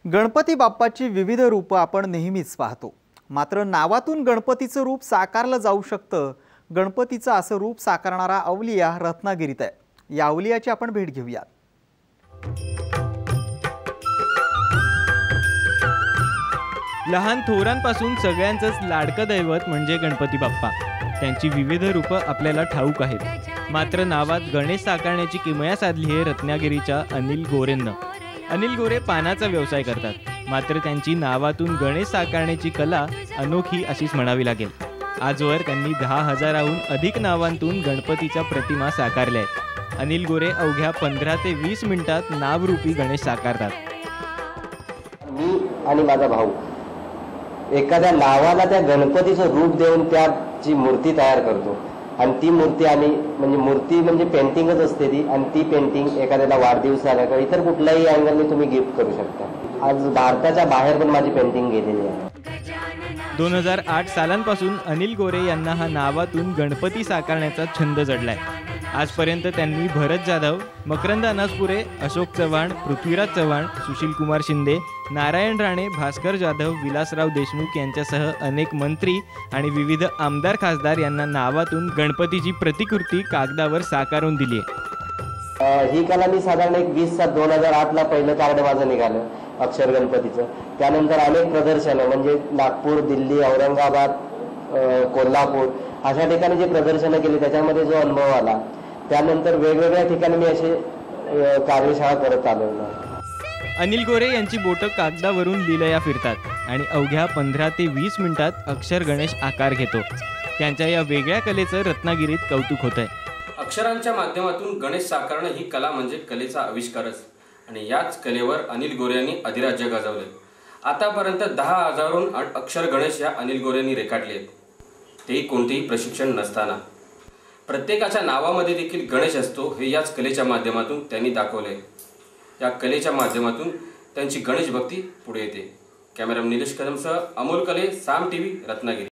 गणपती बाप्पाची विविध रूपं आपण नेहमीच पाहतो, मात्र नावातून गणपतीचं रूप साकारलं जाऊ शकतं। गणपतीचं असं रूप साकारणारा अवलिया रत्नागिरीत आहे। या अवलियाची आपण भेट घेऊया। लहान थोरांपासून सगळ्यांचंच लाडकं दैवत म्हणजे गणपती बाप्पा। त्यांची विविध रूपं आपल्याला ठाऊक आहेत, मात्र नावात गणेश साकारण्याची किमया साधली आहे रत्नागिरीच्या अनिल गोरेंना। अनिल गोरे पानाचा व्यवसाय करतात, मात्र त्यांची नावातून गणेश साकारण्याची कला अनोखी अशीच म्हणावी लागेल। आजवर त्यांनी 10,000हून अधिक नावांतून गणपतीच्या प्रतिमा साकारल्या आहेत। अनिल गोरे अवघ्या 15 ते 20 मिनिटात नावरूपी गणेश साकारतात। मी आणि माझा भाऊ एखाद्या नावाला त्या गणपतीचं रूप देऊन त्याची मूर्ती तयार करतो, आणि ती मूर्ती आणि मूर्ती म्हणजे पेंटिंगच असते ती, आणि ती पेंटिंग एखाद्याला वाढदिवसाला किंवा इतर कुठल्याही अँगलने तुम्ही गिफ्ट करू शकता। आज भारताच्या बाहेर पण माझी पेंटिंग गेलेली आहे। 2008 सालांपासून अनिल गोरे यांना हा नावातून गणपती साकारण्याचा छंद जडलाय। आजपर्यंत त्यांनी भरत जाधव, मकरंद अनासपुरे, अशोक चव्हाण, पृथ्वीराज चव्हाण, सुशील कुमार शिंदे, नारायण राणे, भास्कर जाधव, विलासराव देशमुख यांच्यासह अनेक मंत्री आणि विविध आमदार खासदार यांना नावातून गणपतीची प्रतिकृती कागदावर साकारून दिली आहे। ही कला मी साधारण 20/7/2008ला पहिलं कार्ड माझं निघालं अक्षर गणपतीचं। त्यानंतर अनेक प्रदर्शनं म्हणजे नागपूर, दिल्ली, औरंगाबाद, कोल्हापूर अशा ठिकाणी जे प्रदर्शनं केली त्याच्यामध्ये जो अनुभव आला, त्यानंतर वेगवेगळ्या ठिकाणी मी असे कार्यशाळा करत आलो। अनिल गोरे यांची बोटं कागदावरून लीलया फिरतात आणि अवघ्या 15 ते 20 मिनिटात अक्षर गणेश आकार घेतो। त्यांच्या या वेगळ्या कलेचं रत्नागिरीत कौतुक होतंय। अक्षरांच्या माध्यमातून गणेश साकारणं ही कला म्हणजे कलेचा आविष्कारच, आणि याच कलेवर अनिल गोरे यांनी अधिराज्य गाजवले। आतापर्यंत 10,000हून अक्षर गणेश या अनिल गोरे यांनी रेखाटले आहेत, तेही कोणतेही प्रशिक्षण नसताना। प्रत्येकाच्या नावामध्ये देखील गणेश असतो हे याच कलेच्या माध्यमातून त्यांनी दाखवले। या कलेच्या माध्यमातून त्यांची गणेश भक्ती पुढे येते। कॅमेरामन निलेश कदमसह अमोल कले, साम टीव्ही, रत्नागिरी।